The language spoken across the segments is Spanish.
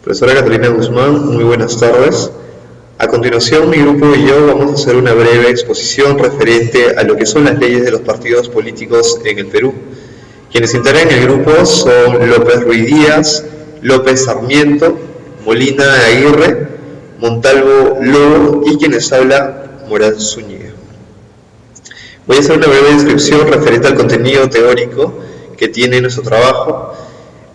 Profesora Catalina Guzmán, muy buenas tardes. A continuación, mi grupo y yo vamos a hacer una breve exposición referente a lo que son las leyes de los partidos políticos en el Perú. Quienes integran el grupo son López Ruiz Díaz, López Sarmiento, Molina Aguirre, Montalvo Lobo y quienes habla Morán Zúñiga. Voy a hacer una breve descripción referente al contenido teórico que tiene nuestro trabajo.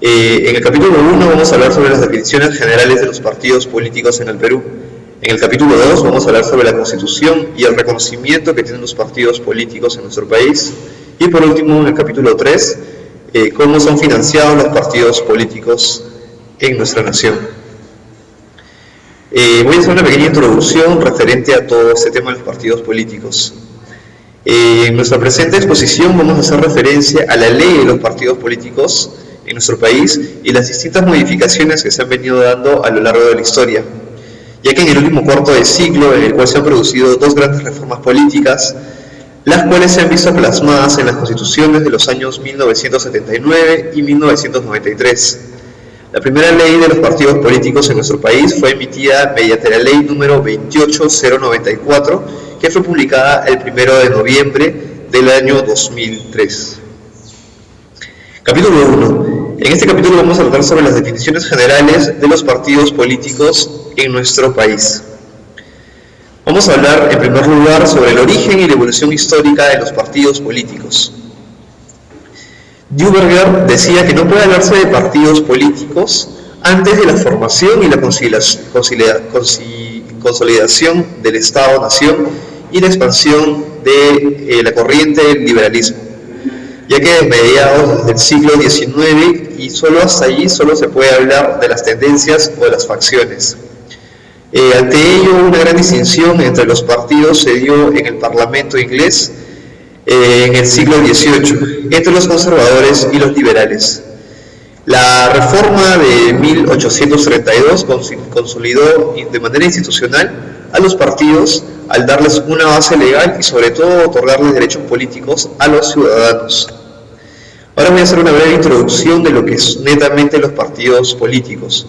En el capítulo 1 vamos a hablar sobre las definiciones generales de los partidos políticos en el Perú. En el capítulo 2 vamos a hablar sobre la Constitución y el reconocimiento que tienen los partidos políticos en nuestro país. Y por último, en el capítulo 3, cómo son financiados los partidos políticos en nuestra nación. Voy a hacer una pequeña introducción referente a todo este tema de los partidos políticos. En nuestra presente exposición vamos a hacer referencia a la ley de los partidos políticos en nuestro país y las distintas modificaciones que se han venido dando a lo largo de la historia, ya que en el último cuarto de siglo, en el cual se han producido dos grandes reformas políticas, las cuales se han visto plasmadas en las constituciones de los años 1979 y 1993. La primera ley de los partidos políticos en nuestro país fue emitida mediante la ley número 28094, que fue publicada el 1 de noviembre del año 2003. Capítulo 1. En este capítulo vamos a hablar sobre las definiciones generales de los partidos políticos en nuestro país. Vamos a hablar en primer lugar sobre el origen y la evolución histórica de los partidos políticos. Duverger decía que no puede hablarse de partidos políticos antes de la formación y la consolidación del Estado-Nación y la expansión de la corriente del liberalismo, ya que desde mediados del siglo XIX y solo hasta allí solo se puede hablar de las tendencias o de las facciones. Ante ello, una gran distinción entre los partidos se dio en el Parlamento inglés en el siglo XVIII, entre los conservadores y los liberales. La reforma de 1832 consolidó de manera institucional a los partidos al darles una base legal y sobre todo otorgarles derechos políticos a los ciudadanos. Ahora voy a hacer una breve introducción de lo que es netamente los partidos políticos.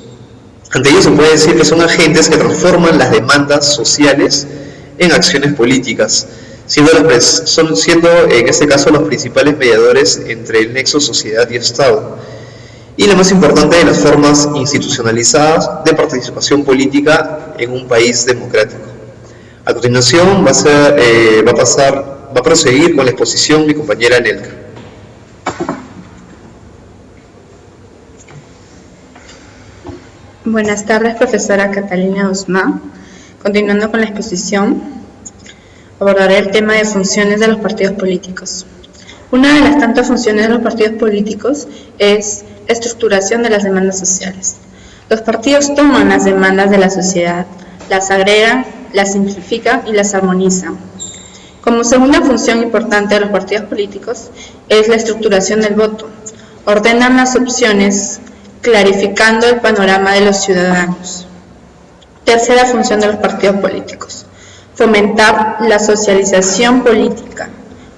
Ante ello se puede decir que son agentes que transforman las demandas sociales en acciones políticas, siendo en este caso los principales mediadores entre el nexo sociedad y Estado, y la más importante de las formas institucionalizadas de participación política en un país democrático. A continuación va a proseguir con la exposición mi compañera Nelka. Buenas tardes, profesora Catalina Guzmán. Continuando con la exposición, abordaré el tema de funciones de los partidos políticos. Una de las tantas funciones de los partidos políticos es la estructuración de las demandas sociales. Los partidos toman las demandas de la sociedad, las agregan, las simplifican y las armonizan. Como segunda función importante de los partidos políticos es la estructuración del voto. Ordenan las opciones, clarificando el panorama de los ciudadanos. Tercera función de los partidos políticos: fomentar la socialización política.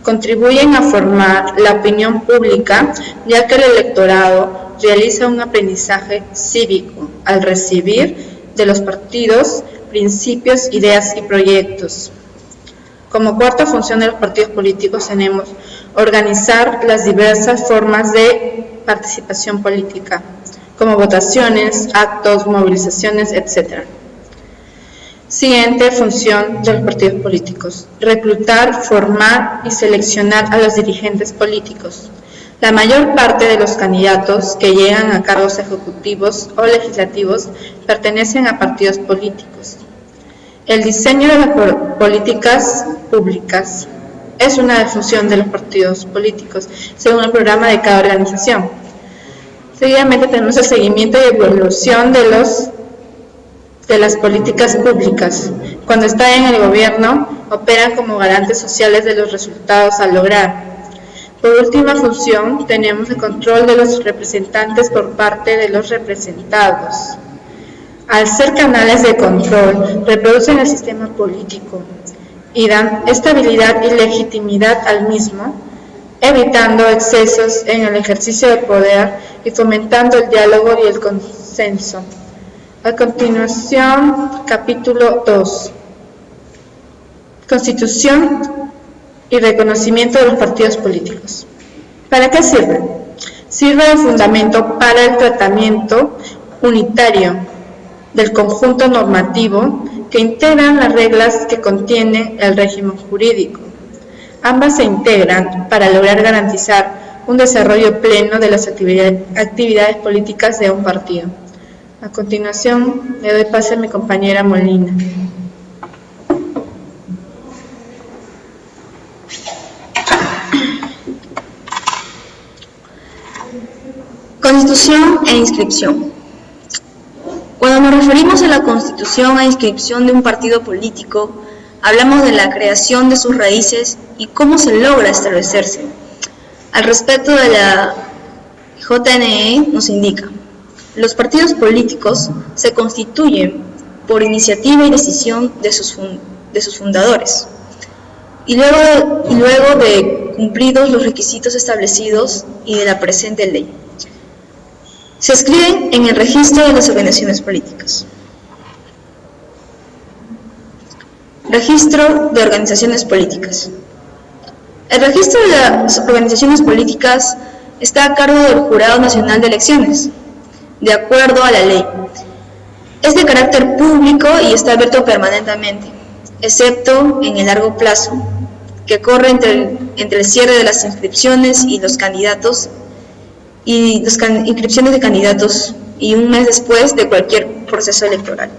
Contribuyen a formar la opinión pública, ya que el electorado realiza un aprendizaje cívico al recibir de los partidos principios, ideas y proyectos. Como cuarta función de los partidos políticos tenemos organizar las diversas formas de participación política, como votaciones, actos, movilizaciones, etc. Siguiente función de los partidos políticos: reclutar, formar y seleccionar a los dirigentes políticos. La mayor parte de los candidatos que llegan a cargos ejecutivos o legislativos pertenecen a partidos políticos. El diseño de las políticas públicas es una función de los partidos políticos, según el programa de cada organización. Seguidamente tenemos el seguimiento y evolución de las políticas públicas. Cuando están en el gobierno, operan como garantes sociales de los resultados a lograr. Por última función, tenemos el control de los representantes por parte de los representados. Al ser canales de control, reproducen el sistema político y dan estabilidad y legitimidad al mismo, evitando excesos en el ejercicio de poder y fomentando el diálogo y el consenso. A continuación, capítulo 2. Constitución y reconocimiento de los partidos políticos. ¿Para qué sirve? Sirve de fundamento para el tratamiento unitario del conjunto normativo que integran las reglas que contiene el régimen jurídico. Ambas se integran para lograr garantizar un desarrollo pleno de las actividades políticas de un partido. A continuación, le doy pase a mi compañera Molina. Constitución e inscripción. Cuando nos referimos a la constitución e inscripción de un partido político, hablamos de la creación de sus raíces y cómo se logra establecerse. Al respecto de la JNE nos indica: los partidos políticos se constituyen por iniciativa y decisión de sus fundadores, y luego de cumplidos los requisitos establecidos y de la presente ley. Se escriben en el registro de las organizaciones políticas. Registro de organizaciones políticas. El registro de las organizaciones políticas está a cargo del Jurado Nacional de Elecciones, de acuerdo a la ley. Es de carácter público y está abierto permanentemente, excepto en el largo plazo, que corre entre el cierre de las inscripciones y los candidatos y las inscripciones de candidatos y un mes después de cualquier proceso electoral.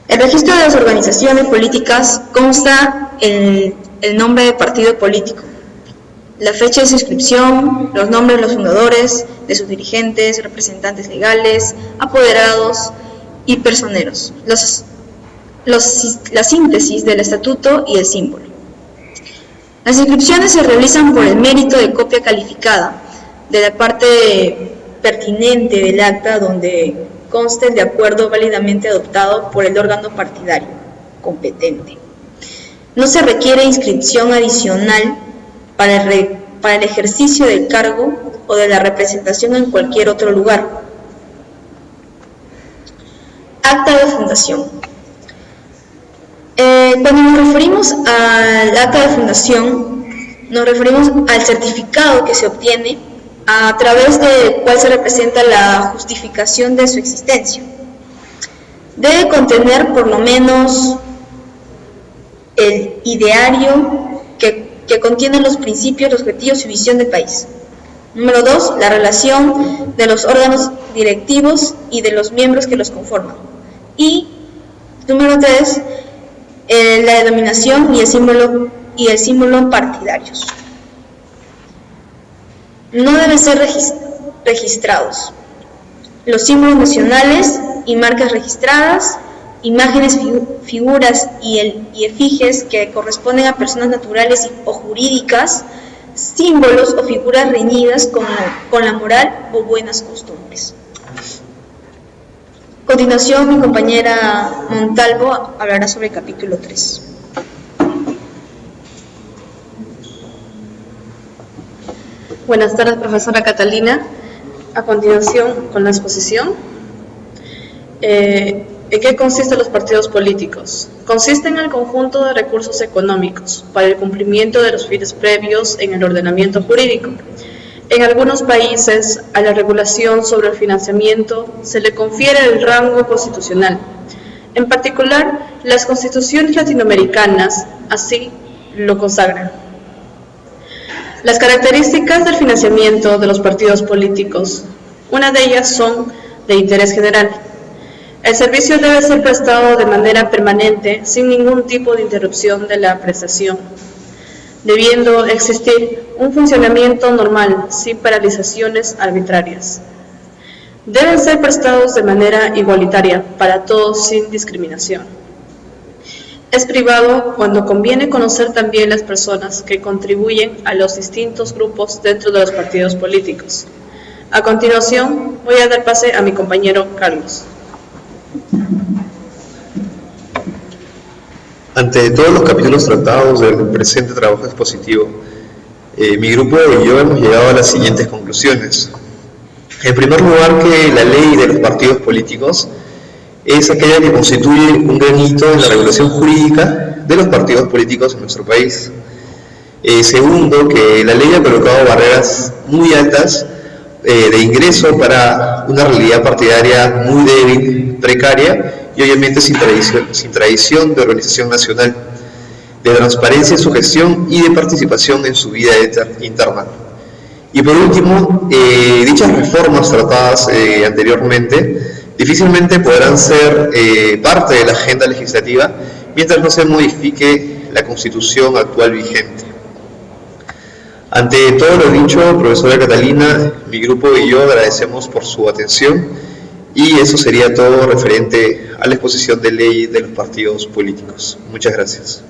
El registro de las organizaciones políticas consta el nombre de partido político, la fecha de su inscripción, los nombres de los fundadores, de sus dirigentes, representantes legales, apoderados y personeros, la síntesis del estatuto y el símbolo. Las inscripciones se realizan por el mérito de copia calificada de la parte pertinente del acta donde conste el de acuerdo válidamente adoptado por el órgano partidario competente. No se requiere inscripción adicional para el ejercicio del cargo o de la representación en cualquier otro lugar. Acta de fundación. Cuando nos referimos al acta de fundación, nos referimos al certificado que se obtiene a través del cual se representa la justificación de su existencia. Debe contener por lo menos el ideario que contiene los principios, los objetivos y visión del país. Número 2, la relación de los órganos directivos y de los miembros que los conforman. Y número 3, la denominación y el símbolo partidarios. No deben ser registrados los símbolos nacionales y marcas registradas, imágenes, figuras y efigies que corresponden a personas naturales o jurídicas, símbolos o figuras reñidas con la moral o buenas costumbres. A continuación, mi compañera Montalvo hablará sobre el capítulo 3. Buenas tardes, profesora Catalina. A continuación, con la exposición. ¿En qué consisten los partidos políticos? Consisten en el conjunto de recursos económicos para el cumplimiento de los fines previos en el ordenamiento jurídico. En algunos países, a la regulación sobre el financiamiento se le confiere el rango constitucional. En particular, las constituciones latinoamericanas así lo consagran. Las características del financiamiento de los partidos políticos. Una de ellas son de interés general. El servicio debe ser prestado de manera permanente, sin ningún tipo de interrupción de la prestación, debiendo existir un funcionamiento normal, sin paralizaciones arbitrarias. Deben ser prestados de manera igualitaria para todos sin discriminación. Es privado cuando conviene conocer también las personas que contribuyen a los distintos grupos dentro de los partidos políticos. A continuación, voy a dar pase a mi compañero Carlos. Ante todos los capítulos tratados del presente trabajo expositivo, mi grupo y yo hemos llegado a las siguientes conclusiones. En primer lugar, que la ley de los partidos políticos es aquella que constituye un gran hito en la regulación jurídica de los partidos políticos en nuestro país. Segundo, que la ley ha colocado barreras muy altas de ingreso para una realidad partidaria muy débil, precaria y obviamente sin tradición de organización nacional, de transparencia en su gestión y de participación en su vida interna. Y por último, dichas reformas tratadas anteriormente difícilmente podrán ser parte de la agenda legislativa mientras no se modifique la Constitución actual vigente. Ante todo lo dicho, profesora Catalina, mi grupo y yo agradecemos por su atención y eso sería todo referente a la exposición de ley de los partidos políticos. Muchas gracias.